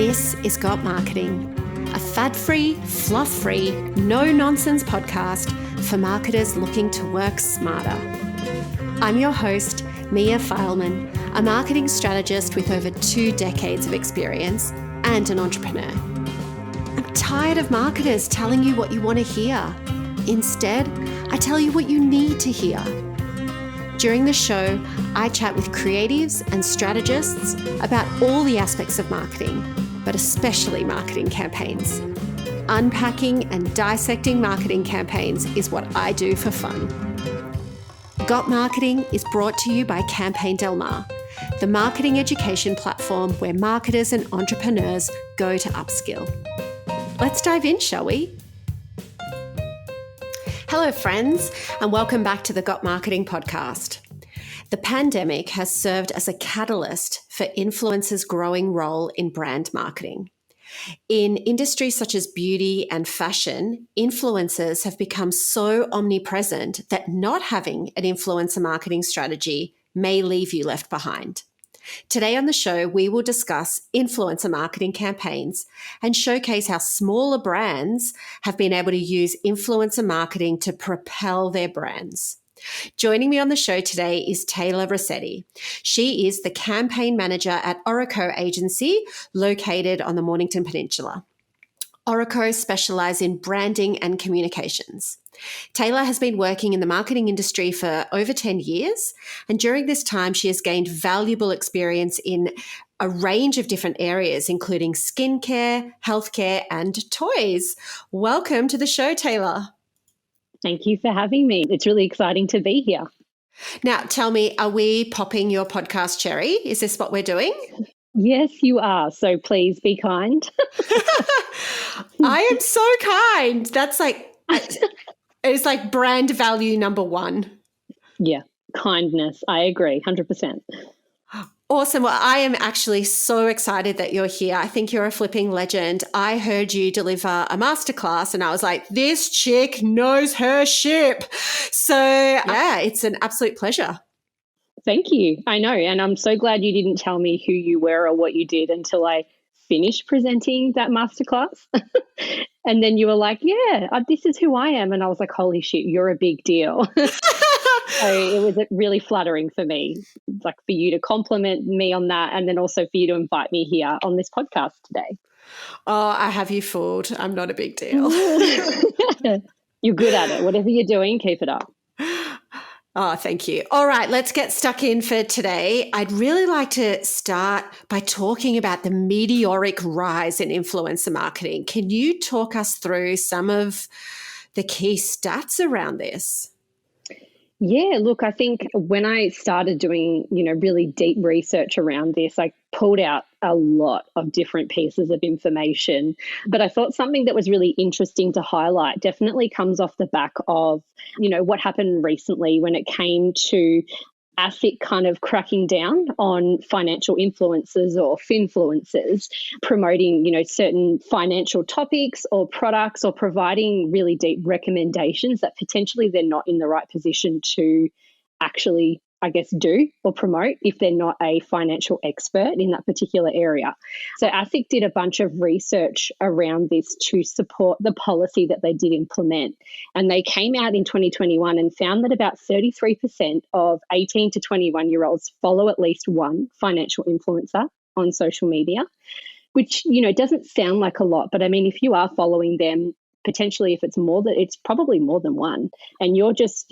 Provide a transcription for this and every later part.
This is Got Marketing, a fad-free, fluff-free, no-nonsense podcast for marketers looking to work smarter. I'm your host, Mia Fileman, a marketing strategist with over 2 decades of experience and an entrepreneur. I'm tired of marketers telling you what you want to hear. Instead, I tell you what you need to hear. During the show, I chat with creatives and strategists about all the aspects of marketing, but especially marketing campaigns. Unpacking and dissecting marketing campaigns is what I do for fun. Got Marketing is brought to you by Campaign Del Mar, the marketing education platform where marketers and entrepreneurs go to upskill. Let's dive in, shall we? Hello, friends, and welcome back to the Got Marketing podcast. The pandemic has served as a catalyst for influencers' growing role in brand marketing. In industries such as beauty and fashion, influencers have become so omnipresent that not having an influencer marketing strategy may leave you left behind. Today on the show, we will discuss influencer marketing campaigns and showcase how smaller brands have been able to use influencer marketing to propel their brands. Joining me on the show today is Tayler Rossetti. She is the campaign manager at Oraco Agency, located on the Mornington Peninsula. Oraco specialise in branding and communications. Tayler has been working in the marketing industry for over 10 years, and during this time she has gained valuable experience in a range of different areas, including skincare, healthcare, and toys. Welcome to the show, Tayler. Thank you for having me. It's really exciting to be here. Now, tell me, are we popping your podcast cherry? Is this what we're doing? Yes, you are. So please be kind. I am so kind. That's it's like brand value number 1. Yeah, kindness. I agree, 100%. Awesome. Well, I am actually so excited that you're here. I think you're a flipping legend. I heard you deliver a masterclass and I was like, this chick knows her ship. So yeah, it's an absolute pleasure. Thank you. I know. And I'm so glad you didn't tell me who you were or what you did until I finished presenting that masterclass. And then you were like, yeah, this is who I am. And I was like, holy shit, you're a big deal. So it was really flattering for me, like for you to compliment me on that and then also for you to invite me here on this podcast today. Oh, I have you fooled. I'm not a big deal. You're good at it. Whatever you're doing, keep it up. Oh, thank you. All right, let's get stuck in for today. I'd really like to start by talking about the meteoric rise in influencer marketing. Can you talk us through some of the key stats around this? Yeah, look, I think when I started doing, really deep research around this, I pulled out a lot of different pieces of information. But I thought something that was really interesting to highlight definitely comes off the back of, what happened recently when it came to ASIC kind of cracking down on financial influencers or finfluencers promoting, certain financial topics or products or providing really deep recommendations that potentially they're not in the right position to actually, do or promote if they're not a financial expert in that particular area. So ASIC did a bunch of research around this to support the policy that they did implement. And they came out in 2021 and found that about 33% of 18 to 21-year-olds follow at least one financial influencer on social media, which, doesn't sound like a lot. But I mean, if you are following them, potentially if it's probably more than one, and you're just,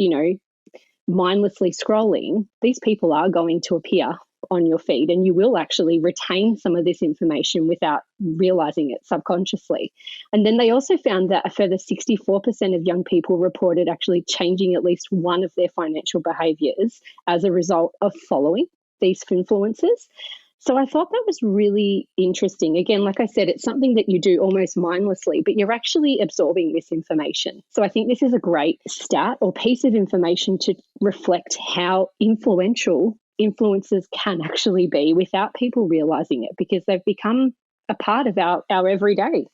mindlessly scrolling, these people are going to appear on your feed and you will actually retain some of this information without realizing it subconsciously. And then they also found that a further 64% of young people reported actually changing at least one of their financial behaviors as a result of following these influencers. So I thought that was really interesting. Again, like I said, it's something that you do almost mindlessly, but you're actually absorbing this information. So I think this is a great stat or piece of information to reflect how influential influencers can actually be without people realizing it, because they've become a part of our everyday.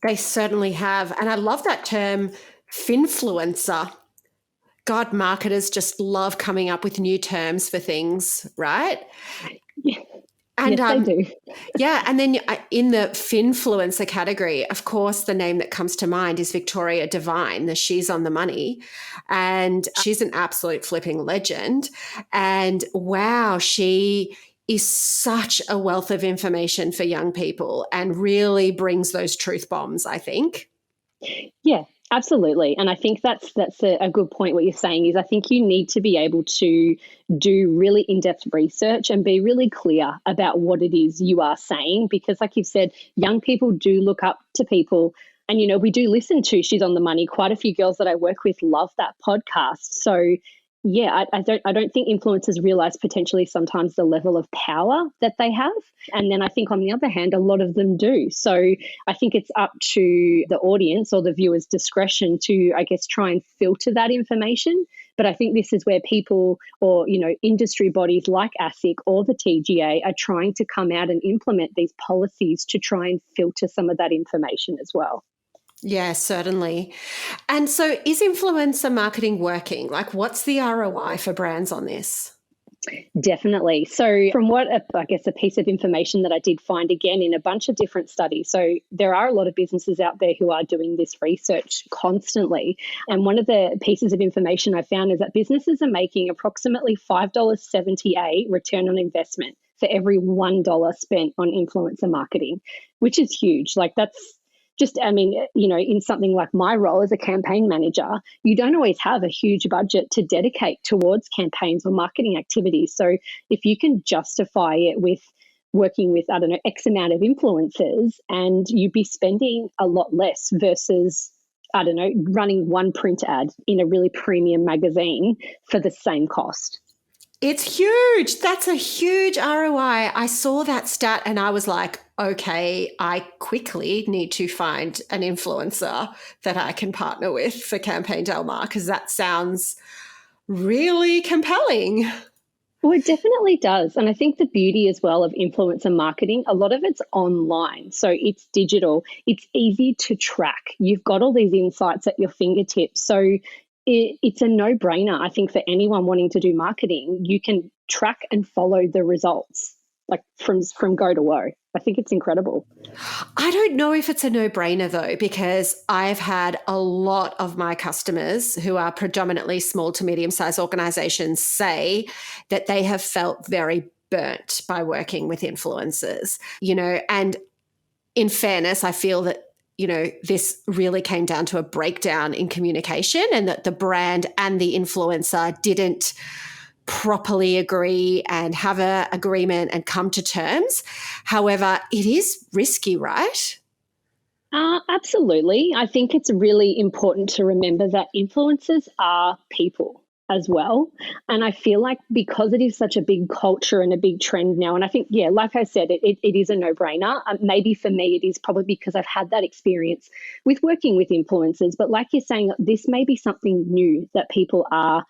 They certainly have. And I love that term, finfluencer. God, marketers just love coming up with new terms for things, right? Yeah. And Yes, they do. yeah, and then in the finfluencer category, of course, the name that comes to mind is Victoria Devine, the She's on the Money. And she's an absolute flipping legend. And wow, she is such a wealth of information for young people and really brings those truth bombs, I think. Yeah, absolutely. And I think that's a good point. What you're saying is I think you need to be able to do really in-depth research and be really clear about what it is you are saying, because like you've said, young people do look up to people. And, we do listen to She's on the Money. Quite a few girls that I work with love that podcast. So yeah, I don't think influencers realize potentially sometimes the level of power that they have. And then I think on the other hand, a lot of them do. So I think it's up to the audience or the viewer's discretion to, I guess, try and filter that information. But I think this is where people or, industry bodies like ASIC or the TGA are trying to come out and implement these policies to try and filter some of that information as well. Yeah, certainly. And so is influencer marketing working? Like, what's the ROI for brands on this? Definitely. So from what I guess a piece of information that I did find again in a bunch of different studies. So there are a lot of businesses out there who are doing this research constantly. And one of the pieces of information I found is that businesses are making approximately $5.78 return on investment for every $1 spent on influencer marketing, which is huge. Like that's in something like my role as a campaign manager, you don't always have a huge budget to dedicate towards campaigns or marketing activities. So if you can justify it with working with, X amount of influencers, and you'd be spending a lot less versus, running one print ad in a really premium magazine for the same cost. It's huge. That's a huge ROI. I saw that stat and I was like, okay, I quickly need to find an influencer that I can partner with for Campaign Del Mar, because that sounds really compelling. Well, it definitely does. And I think the beauty as well of influencer marketing, a lot of it's online. So it's digital. It's easy to track. You've got all these insights at your fingertips. So it's a no-brainer, I think, for anyone wanting to do marketing. You can track and follow the results, like from go to woe. I think it's incredible. I don't know if it's a no-brainer though, because I've had a lot of my customers who are predominantly small to medium-sized organizations say that they have felt very burnt by working with influencers, and in fairness, I feel that this really came down to a breakdown in communication, and that the brand and the influencer didn't properly agree and have an agreement and come to terms. However, it is risky, right? Absolutely. I think it's really important to remember that influencers are people as well. And I feel like because it is such a big culture and a big trend now, and I think, yeah, like I said, it is a no-brainer. Maybe for me, it is probably because I've had that experience with working with influencers. But like you're saying, this may be something new that people are,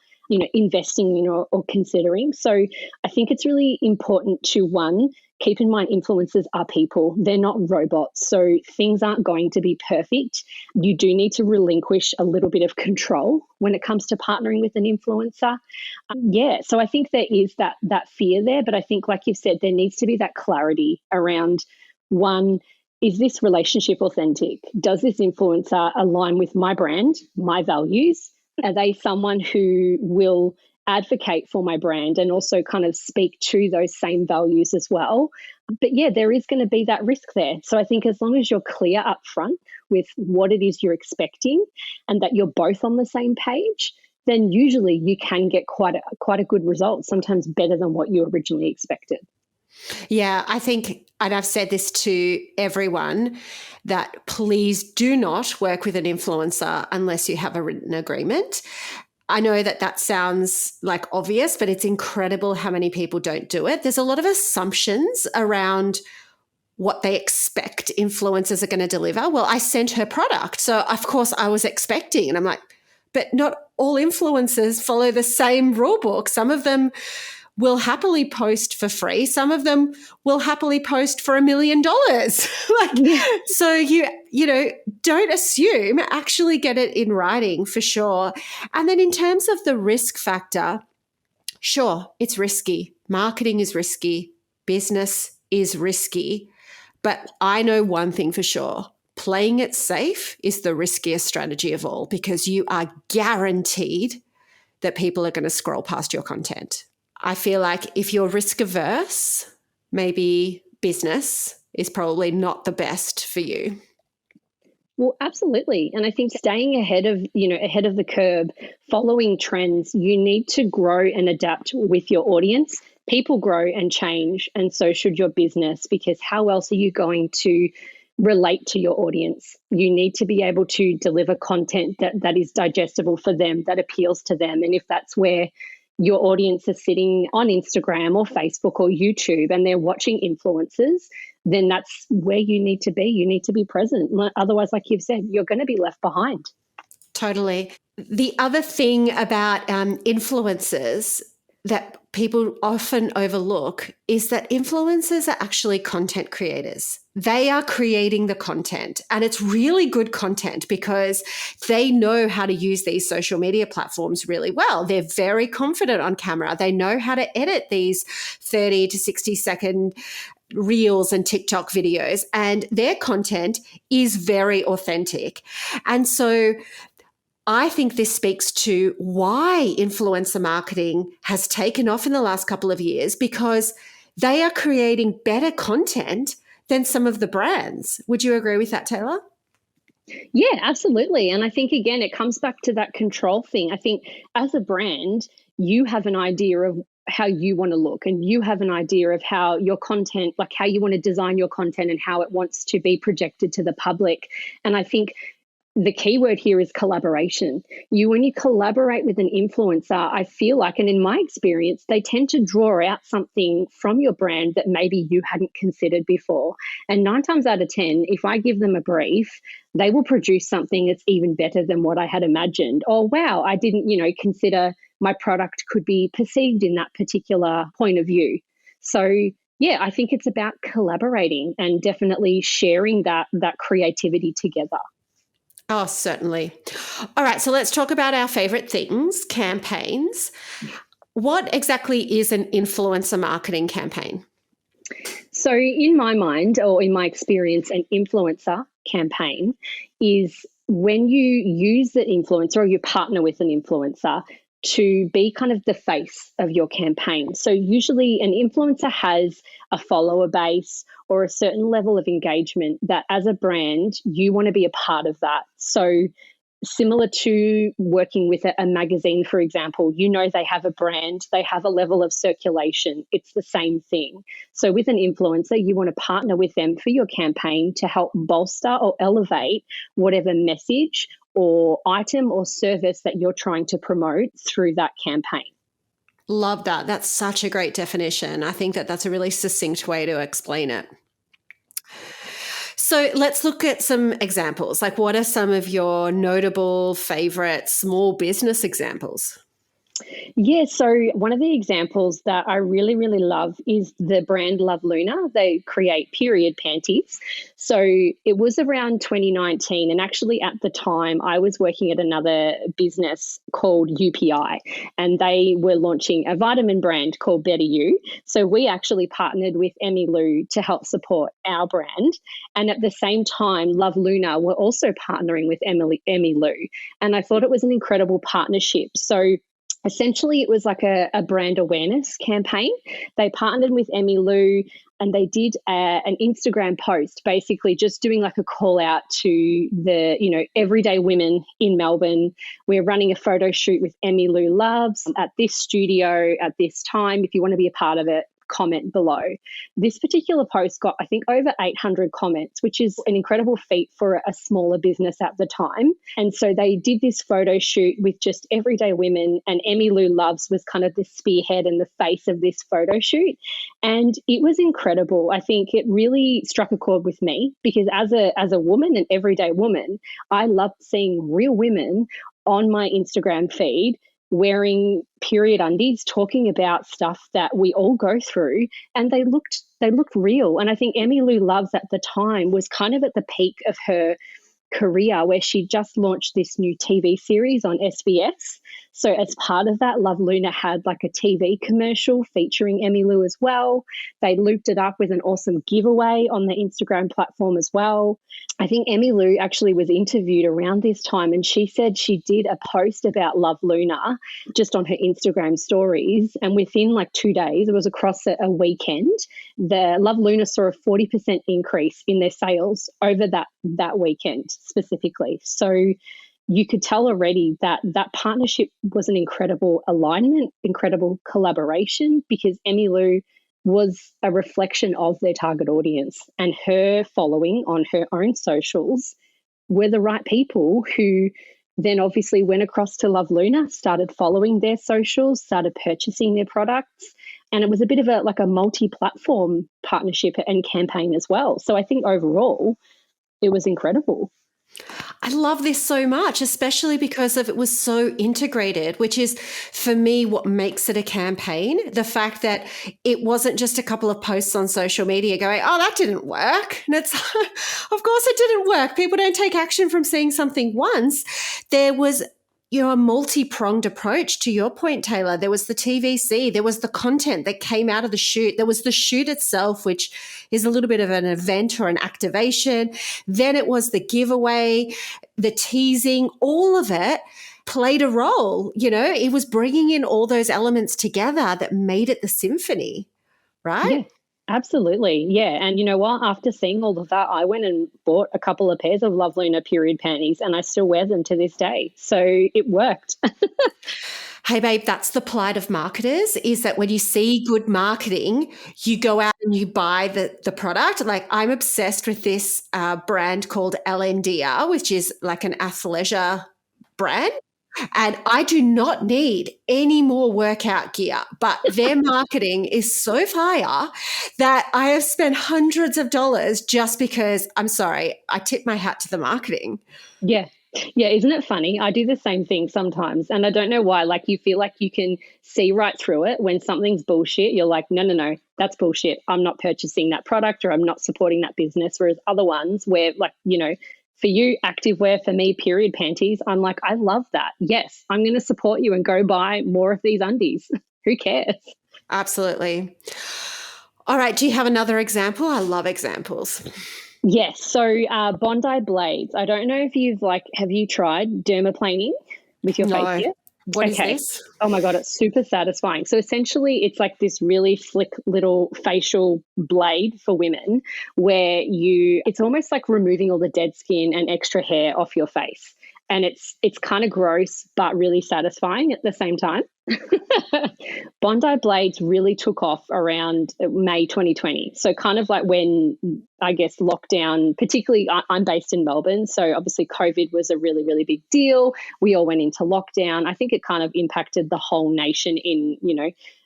investing in or considering. So I think it's really important to, one, keep in mind influencers are people. They're not robots. So things aren't going to be perfect. You do need to relinquish a little bit of control when it comes to partnering with an influencer. So I think there is that fear there. But I think, like you've said, there needs to be that clarity around, one, is this relationship authentic? Does this influencer align with my brand, my values? Are they someone who will advocate for my brand and also kind of speak to those same values as well? But yeah, there is going to be that risk there. So I think as long as you're clear up front with what it is you're expecting and that you're both on the same page, then usually you can get quite a good result, sometimes better than what you originally expected. Yeah, I think, and I've said this to everyone, that please do not work with an influencer unless you have a written agreement. I know that sounds like obvious, but it's incredible how many people don't do it. There's a lot of assumptions around what they expect influencers are going to deliver. Well, I sent her product, so of course I was expecting, and I'm like, but not all influencers follow the same rule book. Some of them will happily post for free. Some of them will happily post for $1 million. So you don't assume, actually get it in writing for sure. And then in terms of the risk factor, sure, it's risky. Marketing is risky. Business is risky, but I know one thing for sure. Playing it safe is the riskiest strategy of all because you are guaranteed that people are going to scroll past your content. I feel like if you're risk averse, maybe business is probably not the best for you. Well, absolutely. And I think staying ahead of the curve, following trends, you need to grow and adapt with your audience. People grow and change, and so should your business, because how else are you going to relate to your audience? You need to be able to deliver content that is digestible for them, that appeals to them. And if that's where your audience is sitting on Instagram or Facebook or YouTube and they're watching influencers, then that's where you need to be. You need to be present. Otherwise, like you've said, you're going to be left behind. Totally. The other thing about influencers that people often overlook is that influencers are actually content creators. They are creating the content, and it's really good content because they know how to use these social media platforms really well. They're very confident on camera. They know how to edit these 30 to 60-second reels and TikTok videos, and their content is very authentic. And so I think this speaks to why influencer marketing has taken off in the last couple of years, because they are creating better content than some of the brands. Would you agree with that, Taylor? Yeah, absolutely. And I think, again, it comes back to that control thing. I think as a brand, you have an idea of how you want to look, and you have an idea of how your content, like how you want to design your content and how it wants to be projected to the public. And I think the key word here is collaboration. When you collaborate with an influencer, I feel like, and in my experience, they tend to draw out something from your brand that maybe you hadn't considered before. And 9 times out of 10, if I give them a brief, they will produce something that's even better than what I had imagined. Oh, wow, I didn't, consider my product could be perceived in that particular point of view. So yeah, I think it's about collaborating and definitely sharing that creativity together. Oh, certainly. All right, so let's talk about our favorite things, campaigns. What exactly is an influencer marketing campaign? So in my mind, or in my experience, an influencer campaign is when you use the influencer or you partner with an influencer to be kind of the face of your campaign. So usually an influencer has a follower base or a certain level of engagement that as a brand, you want to be a part of that. So similar to working with a magazine, for example, they have a brand, they have a level of circulation. It's the same thing. So with an influencer, you want to partner with them for your campaign to help bolster or elevate whatever message or item or service that you're trying to promote through that campaign. Love that. That's such a great definition. I think that's a really succinct way to explain it. So let's look at some examples. Like, what are some of your notable favorite small business examples? Yeah, so one of the examples that I really, really love is the brand Love Luna. They create period panties. So it was around 2019, and actually at the time I was working at another business called UPI, and they were launching a vitamin brand called Better You. So we actually partnered with Emmy Lou to help support our brand. And at the same time, Love Luna were also partnering with Emmy Lou. And I thought it was an incredible partnership. So essentially, it was like a brand awareness campaign. They partnered with Emmy Lou and they did an Instagram post, basically just doing like a call out to the, everyday women in Melbourne. We're running a photo shoot with Emmy Lou Loves at this studio at this time. If you want to be a part of it, comment below. This particular post got, I think, over 800 comments, which is an incredible feat for a smaller business at the time. And so they did this photo shoot with just everyday women, and Emmy Lou Loves was kind of the spearhead and the face of this photo shoot. And it was incredible. I think it really struck a chord with me because as a woman, an everyday woman, I loved seeing real women on my Instagram feed wearing period undies, talking about stuff that we all go through, and they looked real. And I think Emmy Lou Loves at the time was kind of at the peak of her career where she just launched this new TV series on SBS. So as part of that, Love Luna had like a TV commercial featuring Emmylou as well. They looped it up with an awesome giveaway on the Instagram platform as well. I think Emmylou actually was interviewed around this time, and she said she did a post about Love Luna just on her Instagram stories. And within like 2 days, it was across a weekend, the Love Luna saw a 40% increase in their sales over that weekend specifically. So you could tell already that that partnership was an incredible alignment, incredible collaboration, because Emmylou was a reflection of their target audience, and her following on her own socials were the right people who then obviously went across to Love Luna, started following their socials, started purchasing their products. And it was a bit of a multi-platform partnership and campaign as well. So I think overall it was incredible. I love this so much, especially because it was so integrated, which is for me what makes it a campaign. The fact that it wasn't just a couple of posts on social media going, oh, that didn't work. And it's, of course it didn't work. People don't take action from seeing something once. There was a multi-pronged approach. To your point, Tayler, there was the TVC, there was the content that came out of the shoot, there was the shoot itself, which is a little bit of an event or an activation. Then it was the giveaway, the teasing, all of it played a role. It was bringing in all those elements together that made it the symphony, right? Yeah. Absolutely. Yeah. And you know what? After seeing all of that, I went and bought a couple of pairs of Love Luna period panties, and I still wear them to this day. So it worked. Hey, babe, that's the plight of marketers, is that when you see good marketing, you go out and you buy the product. Like, I'm obsessed with this brand called LNDR, which is like an athleisure brand. And I do not need any more workout gear, but their marketing is so fire that I have spent hundreds of dollars just because, I'm sorry, I tip my hat to the marketing. Yeah. Yeah, isn't it funny? I do the same thing sometimes, and I don't know why. Like, you feel like you can see right through it. When something's bullshit, you're like, no, that's bullshit. I'm not purchasing that product, or I'm not supporting that business. Whereas other ones where, like, for you, activewear, for me, period panties, I'm like, I love that. Yes, I'm going to support you and go buy more of these undies. Who cares? Absolutely. All right. Do you have another example? I love examples. Yes. So Bondi Blades. I don't know if have you tried dermaplaning with your face here? What is this? Oh my God, it's super satisfying. So essentially it's like this really slick little facial blade for women where it's almost like removing all the dead skin and extra hair off your face. And it's kind of gross, but really satisfying at the same time. Bondi Blades really took off around May 2020. So kind of like when, I guess, lockdown, particularly I'm based in Melbourne. So obviously COVID was a really, really big deal. We all went into lockdown. I think it kind of impacted the whole nation in,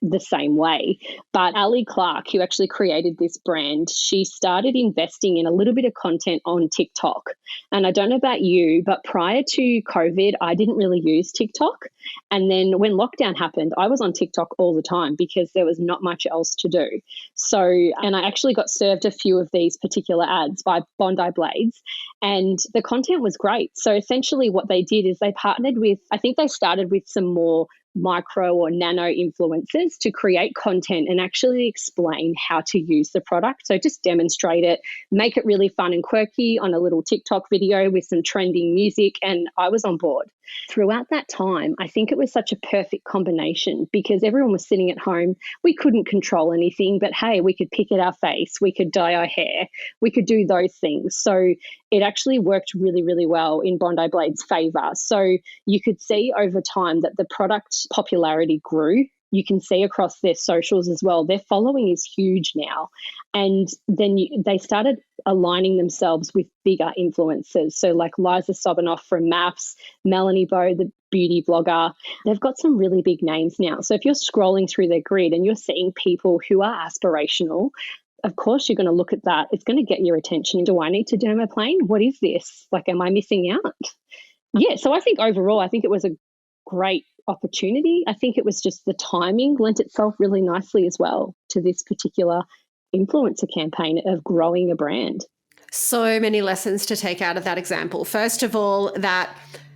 the same way. But Ali Clark, who actually created this brand, she started investing in a little bit of content on TikTok. And I don't know about you, but prior to COVID, I didn't really use TikTok. And then when lockdown happened, I was on TikTok all the time because there was not much else to do. So, and I actually got served a few of these particular ads by Bondi Blades, and the content was great. So essentially what they did is they partnered with, I think they started with some more micro or nano influencers to create content and actually explain how to use the product. So just demonstrate it, make it really fun and quirky on a little TikTok video with some trending music, and I was on board. Throughout that time, I think it was such a perfect combination because everyone was sitting at home. We couldn't control anything, but hey, we could pick at our face, we could dye our hair, we could do those things. So it actually worked really, really well in Bondi Blade's favor. So you could see over time that the product popularity grew. You can see across their socials as well, their following is huge now. And then they started aligning themselves with bigger influencers. So like Liza Sobanoff from Maths, Melanie Bow, the beauty blogger, they've got some really big names now. So if you're scrolling through their grid and you're seeing people who are aspirational, of course you're going to look at that. It's going to get your attention. Do I need to dermaplane? What is this? Like, am I missing out? Yeah, so I think overall, I think it was a great opportunity. I think it was just the timing lent itself really nicely as well to this particular influencer campaign of growing a brand. So many lessons to take out of that example. First of all, that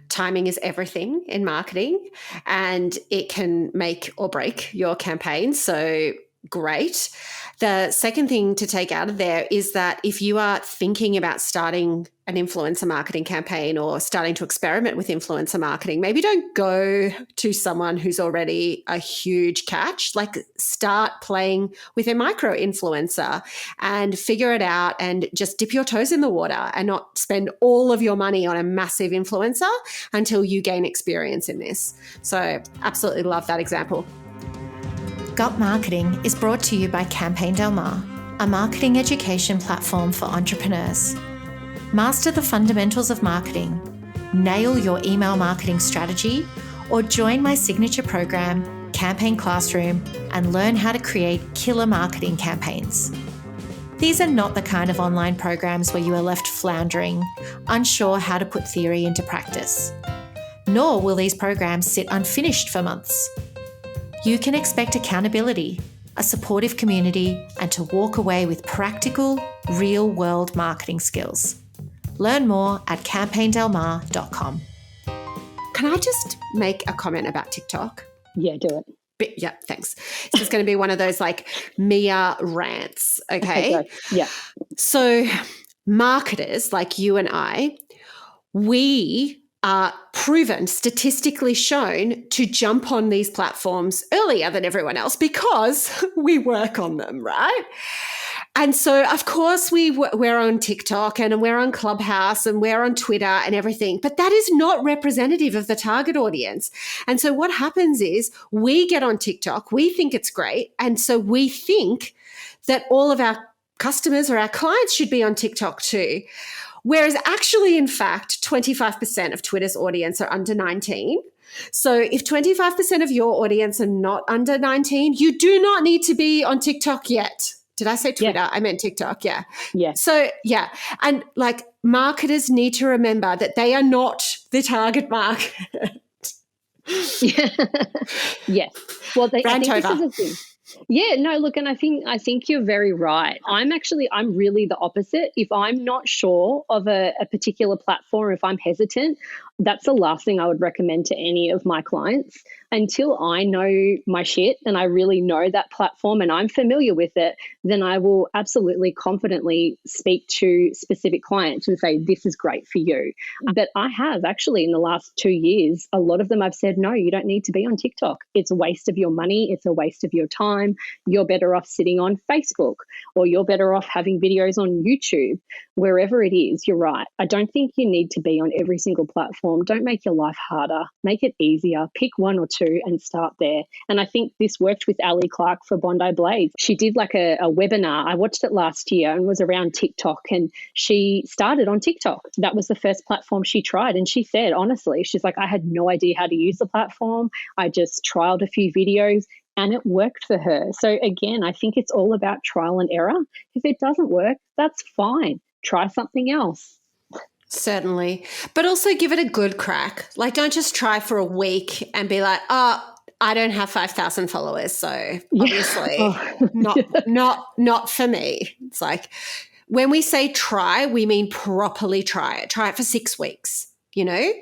timing is everything in marketing and it can make or break your campaign. So great. The second thing to take out of there is that if you are thinking about starting an influencer marketing campaign or starting to experiment with influencer marketing, maybe don't go to someone who's already a huge catch. Like, start playing with a micro influencer and figure it out and just dip your toes in the water and not spend all of your money on a massive influencer until you gain experience in this. So absolutely love that example. Gut Marketing is brought to you by Campaign Del Mar, a marketing education platform for entrepreneurs. Master the fundamentals of marketing, nail your email marketing strategy, or join my signature program, Campaign Classroom, and learn how to create killer marketing campaigns. These are not the kind of online programs where you are left floundering, unsure how to put theory into practice. Nor will these programs sit unfinished for months. You can expect accountability, a supportive community, and to walk away with practical, real-world marketing skills. Learn more at campaigndelmar.com. Can I just make a comment about TikTok? Yeah, do it. Yeah, thanks. This is going to be one of those like Mia rants, okay? Yeah. So marketers like you and I, we are proven, statistically shown, to jump on these platforms earlier than everyone else because we work on them, right? And so, of course, we're on TikTok and we're on Clubhouse and we're on Twitter and everything, but that is not representative of the target audience. And so what happens is we get on TikTok, we think it's great, and so we think that all of our customers or our clients should be on TikTok too. Whereas actually, in fact, 25% of Twitter's audience are under 19. So if 25% of your audience are not under 19, you do not need to be on TikTok yet. Did I say Twitter? Yeah. I meant TikTok. Yeah. Yeah. So, yeah. And like, marketers need to remember that they are not the target market. Yes. Well, I think over. this is a thing. Yeah, no, look, and I think you're very right. I'm really the opposite. If I'm not sure of a particular platform, if I'm hesitant, that's the last thing I would recommend to any of my clients. Until I know my shit and I really know that platform and I'm familiar with it, then I will absolutely confidently speak to specific clients and say, this is great for you. But I have actually, in the last 2 years, a lot of them I've said, no, you don't need to be on TikTok. It's a waste of your money. It's a waste of your time. You're better off sitting on Facebook, or you're better off having videos on YouTube. Wherever it is, you're right. I don't think you need to be on every single platform. Don't make your life harder. Make it easier. Pick one or two and start there. And I think this worked with Ali Clark for Bondi Blades. She did like a webinar. I watched it last year and was around TikTok, and she started on TikTok. That was the first platform she tried. And she said, honestly, she's like, I had no idea how to use the platform. I just trialed a few videos and it worked for her. So again, I think it's all about trial and error. If it doesn't work, that's fine. Try something else. Certainly. But also give it a good crack. Like, don't just try for a week and be like, oh, I don't have 5,000 followers, so obviously not for me. It's like, when we say try, we mean properly try it. Try it for 6 weeks, you know?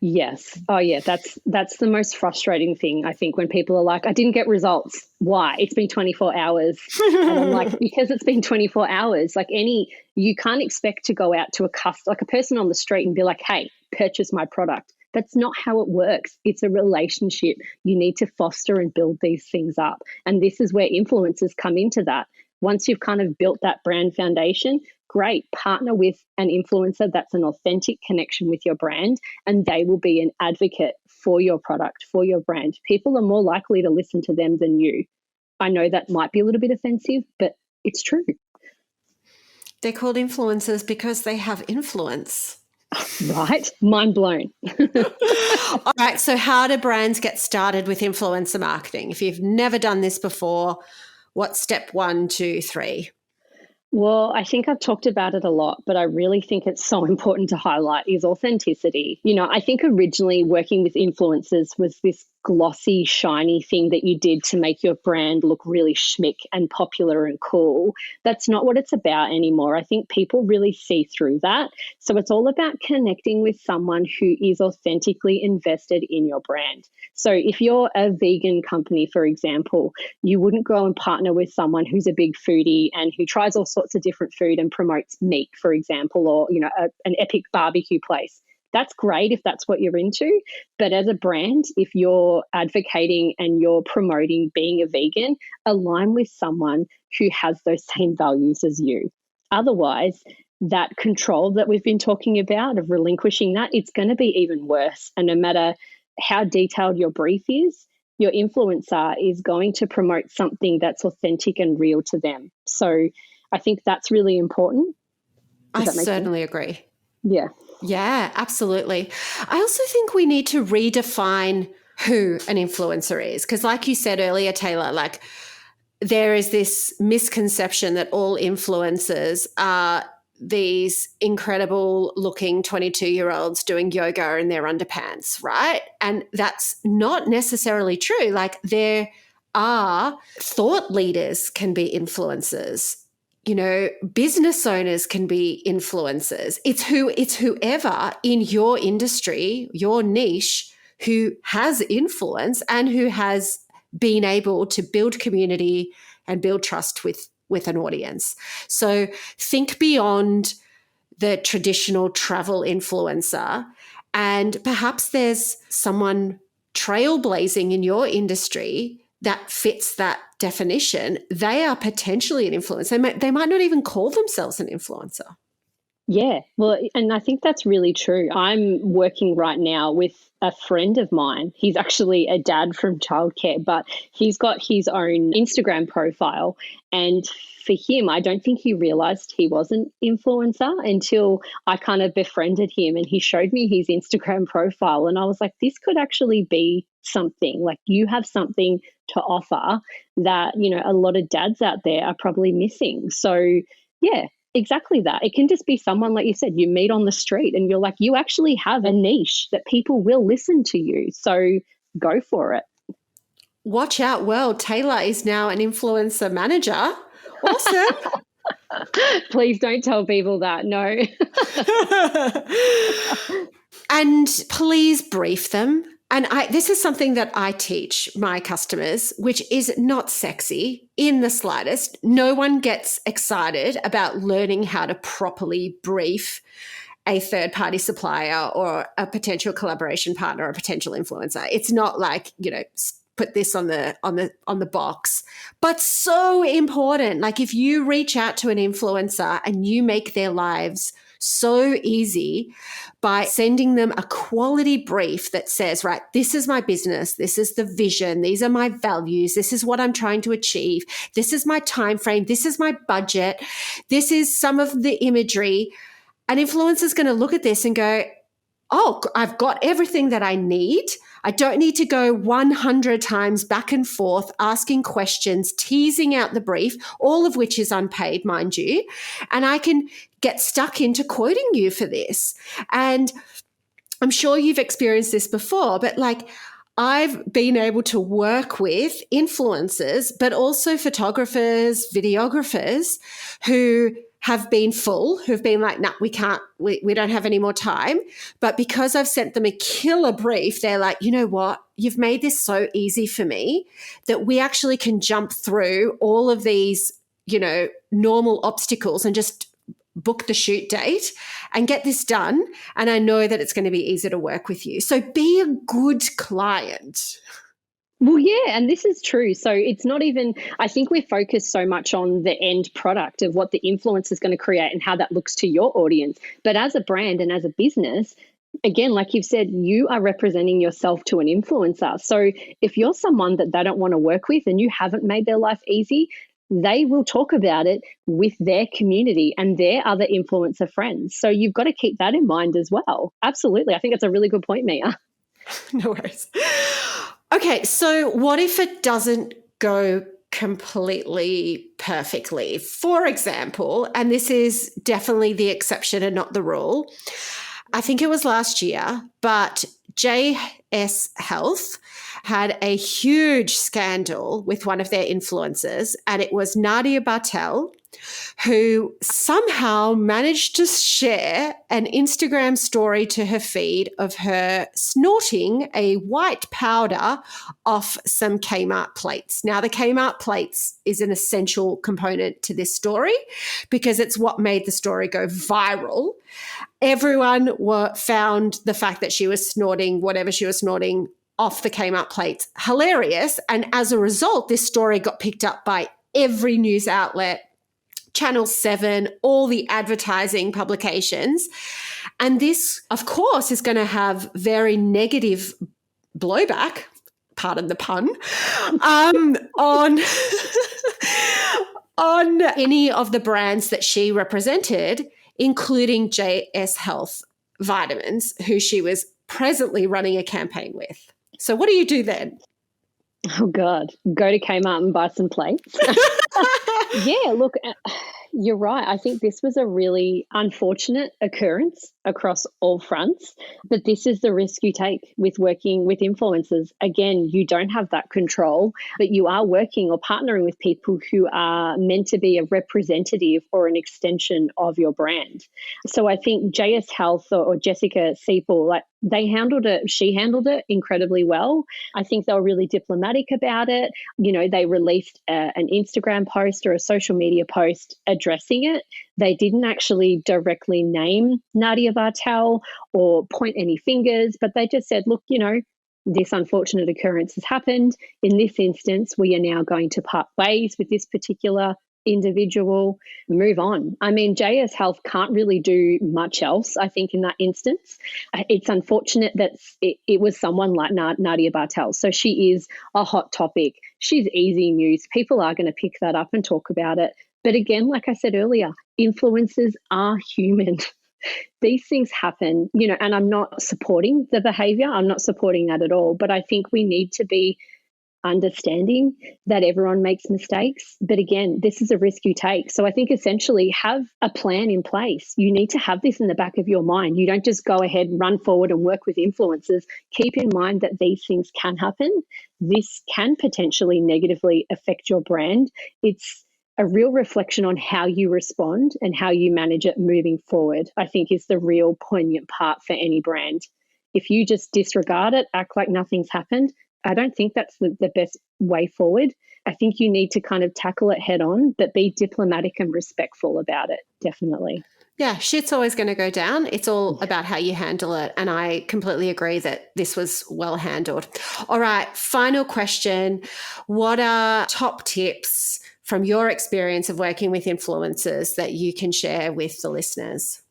Yes. Oh, yeah. That's the most frustrating thing, I think, when people are like, I didn't get results. Why? It's been 24 hours. And I'm like, because it's been 24 hours. Like, you can't expect to go out to a person on the street and be like, hey, purchase my product. That's not how it works. It's a relationship. You need to foster and build these things up. And this is where influencers come into that. Once you've kind of built that brand foundation, great, partner with an influencer that's an authentic connection with your brand, and they will be an advocate for your product, for your brand. People are more likely to listen to them than you. I know that might be a little bit offensive, but it's true. They're called influencers because they have influence. Right? Mind blown. All right. So how do brands get started with influencer marketing? If you've never done this before, what's step 1, 2, 3? Well, I think I've talked about it a lot, but I really think it's so important to highlight is authenticity. You know, I think originally working with influencers was this glossy, shiny thing that you did to make your brand look really schmick and popular and cool. That's not what it's about anymore. I think people really see through that. So it's all about connecting with someone who is authentically invested in your brand. So if you're a vegan company, for example, you wouldn't go and partner with someone who's a big foodie and who tries all sorts of different food and promotes meat, for example, or, you know, an epic barbecue place. That's great if that's what you're into. But as a brand, if you're advocating and you're promoting being a vegan, align with someone who has those same values as you. Otherwise, that control that we've been talking about of relinquishing that, it's going to be even worse. And no matter how detailed your brief is, your influencer is going to promote something that's authentic and real to them. So I think that's really important. I certainly agree. Yeah. Yeah, absolutely. I also think we need to redefine who an influencer is, because like you said earlier, Tayler, like there is this misconception that all influencers are these incredible looking 22-year-olds doing yoga in their underpants, right? And that's not necessarily true. Like there are thought leaders can be influencers. You know, business owners can be influencers. It's whoever in your industry, your niche, who has influence and who has been able to build community and build trust with an audience. So think beyond the traditional travel influencer, and perhaps there's someone trailblazing in your industry that fits that definition. They are potentially an influencer. They might not even call themselves an influencer. Yeah, well, and I think that's really true. I'm working right now with a friend of mine. He's actually a dad from childcare, but he's got his own Instagram profile. And for him, I don't think he realized he was an influencer until I kind of befriended him and he showed me his Instagram profile. And I was like, this could actually be something. Like you have something to offer that, you know, a lot of dads out there are probably missing. So, yeah. Exactly that. It can just be someone, like you said, you meet on the street and you're like, you actually have a niche that people will listen to you. So go for it. Watch out, world. Tayler is now an influencer manager. Awesome. Please don't tell people that. No. And please brief them. And this is something that I teach my customers, which is not sexy in the slightest. No one gets excited about learning how to properly brief a third-party supplier or a potential collaboration partner or a potential influencer. It's not like, you know, put this on the box, but so important. Like if you reach out to an influencer and you make their lives so easy by sending them a quality brief that says, right, this is my business, this is the vision, these are my values, this is what I'm trying to achieve, this is my time frame, this is my budget, this is some of the imagery. An influencer is going to look at this and go, oh, I've got everything that I need. I don't need to go 100 times back and forth asking questions, teasing out the brief, all of which is unpaid, mind you. And I can get stuck into quoting you for this. And I'm sure you've experienced this before, but like I've been able to work with influencers, but also photographers, videographers who have been full, who've been like, nah, we don't have any more time. But because I've sent them a killer brief, they're like, you know what? You've made this so easy for me that we actually can jump through all of these, you know, normal obstacles and just book the shoot date and get this done. And I know that it's going to be easy to work with you. So be a good client. Well, yeah, and this is true. So it's not even, I think we're focused so much on the end product of what the influencer is going to create and how that looks to your audience. But as a brand and as a business, again, like you've said, you are representing yourself to an influencer. So if you're someone that they don't want to work with and you haven't made their life easy, they will talk about it with their community and their other influencer friends. So you've got to keep that in mind as well. Absolutely. I think it's a really good point, Mia. No worries. Okay, so what if it doesn't go completely perfectly? For example, and this is definitely the exception and not the rule, I think it was last year, but JS Health had a huge scandal with one of their influencers, and it was Nadia Bartel, who somehow managed to share an Instagram story to her feed of her snorting a white powder off some Kmart plates. Now, the Kmart plates is an essential component to this story because it's what made the story go viral. Everyone found the fact that she was snorting whatever she was snorting off the Kmart plates hilarious. And as a result, this story got picked up by every news outlet, Channel 7, all the advertising publications. And this, of course, is going to have very negative blowback, pardon the pun, on on any of the brands that she represented, including JS Health Vitamins, who she was presently running a campaign with. So what do you do then? Oh, God. Go to Kmart and buy some plates. Yeah, look, you're right. I think this was a really unfortunate occurrence across all fronts, but this is the risk you take with working with influencers. Again, you don't have that control, but you are working or partnering with people who are meant to be a representative or an extension of your brand. So I think JS Health or Jessica Seipel, she handled it incredibly well. I think they were really diplomatic about it. They released an Instagram post or a social media post addressing it. They didn't actually directly name Nadia Bartel or point any fingers, but they just said, look, this unfortunate occurrence has happened. In this instance, we are now going to part ways with this particular individual, move on. I mean, JS Health can't really do much else, I think, in that instance. It's unfortunate that it was someone like Nadia Bartel. So she is a hot topic. She's easy news. People are going to pick that up and talk about it. But again, like I said earlier, influencers are human. These things happen, and I'm not supporting the behavior. I'm not supporting that at all. But I think we need to be understanding that everyone makes mistakes. But again, this is a risk you take. So I think essentially have a plan in place. You need to have this in the back of your mind. You don't just go ahead, run forward and work with influencers. Keep in mind that these things can happen. This can potentially negatively affect your brand. It's a real reflection on how you respond and how you manage it moving forward, I think, is the real poignant part for any brand. If you just disregard it, act like nothing's happened, I don't think that's the best way forward. I think you need to kind of tackle it head on, but be diplomatic and respectful about it, definitely. Yeah, shit's always going to go down. It's all about how you handle it. And I completely agree that this was well handled. All right, final question. What are top tips from your experience of working with influencers that you can share with the listeners?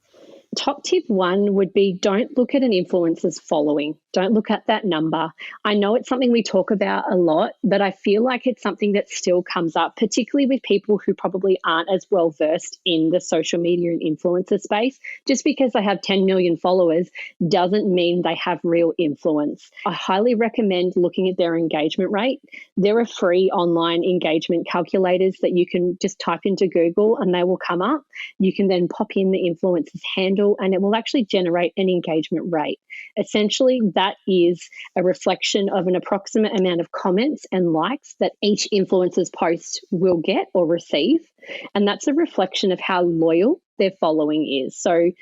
Top tip 1 would be don't look at an influencer's following. Don't look at that number. I know it's something we talk about a lot, but I feel like it's something that still comes up, particularly with people who probably aren't as well versed in the social media and influencer space. Just because they have 10 million followers doesn't mean they have real influence. I highly recommend looking at their engagement rate. There are free online engagement calculators that you can just type into Google and they will come up. You can then pop in the influencer's handle and it will actually generate an engagement rate. Essentially, that is a reflection of an approximate amount of comments and likes that each influencer's post will get or receive. And that's a reflection of how loyal their following is. So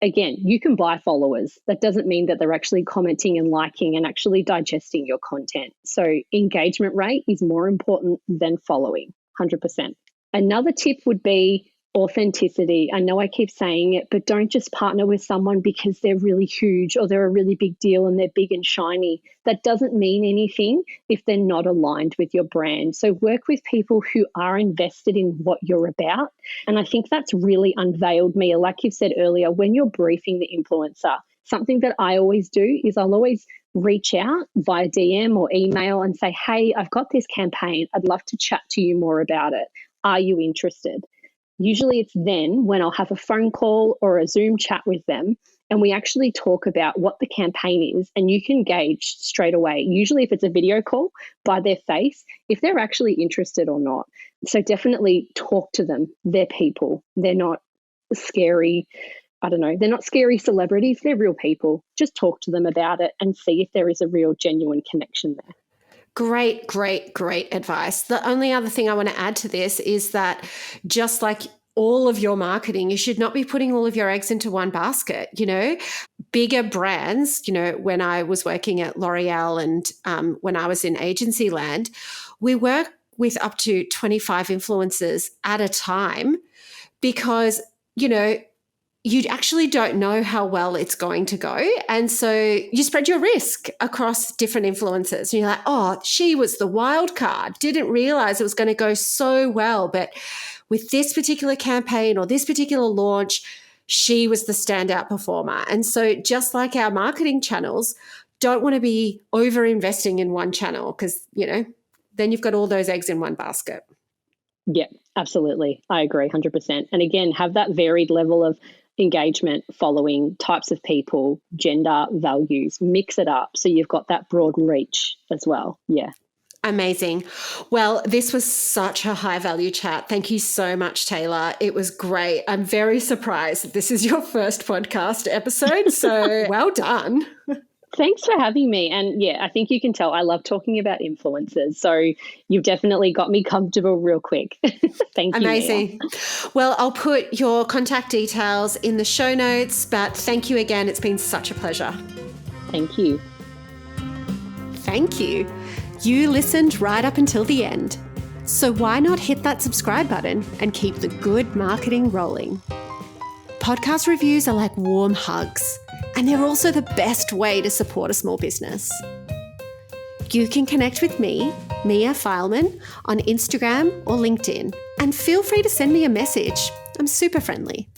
again, you can buy followers. That doesn't mean that they're actually commenting and liking and actually digesting your content. So engagement rate is more important than following, 100%. Another tip would be authenticity. I know I keep saying it, but don't just partner with someone because they're really huge or they're a really big deal and they're big and shiny. That doesn't mean anything if they're not aligned with your brand. So work with people who are invested in what you're about. And I think that's really unveiled, Mia. Like you've said earlier, when you're briefing the influencer, something that I always do is I'll always reach out via DM or email and say, hey, I've got this campaign. I'd love to chat to you more about it. Are you interested? Usually it's then when I'll have a phone call or a Zoom chat with them and we actually talk about what the campaign is, and you can gauge straight away, usually if it's a video call, by their face, if they're actually interested or not. So definitely talk to them. They're people. They're not scary I don't know, they're not scary celebrities, they're real people. Just talk to them about it and see if there is a real genuine connection there. Great, great, great advice. The only other thing I want to add to this is that just like all of your marketing, you should not be putting all of your eggs into one basket. Bigger brands, when I was working at L'Oreal and when I was in agency land, we work with up to 25 influencers at a time because, you actually don't know how well it's going to go. And so you spread your risk across different influencers. And you're like, oh, she was the wild card. Didn't realize it was going to go so well. But with this particular campaign or this particular launch, she was the standout performer. And so just like our marketing channels, don't want to be over investing in one channel because, then you've got all those eggs in one basket. Yeah, absolutely. I agree 100%. And again, have that varied level of engagement following types of people, gender, values, mix it up so you've got that broad reach as well. Yeah. Amazing. Well, this was such a high value chat. Thank you so much, Tayler. It was great. I'm very surprised that this is your first podcast episode. So well done. Thanks for having me. And yeah, I think you can tell I love talking about influencers. So you've definitely got me comfortable real quick. Thank you. Amazing. Mia. Well, I'll put your contact details in the show notes, but thank you again. It's been such a pleasure. Thank you. Thank you. You listened right up until the end. So why not hit that subscribe button and keep the good marketing rolling? Podcast reviews are like warm hugs, and they're also the best way to support a small business. You can connect with me, Mia Fileman, on Instagram or LinkedIn, and feel free to send me a message. I'm super friendly.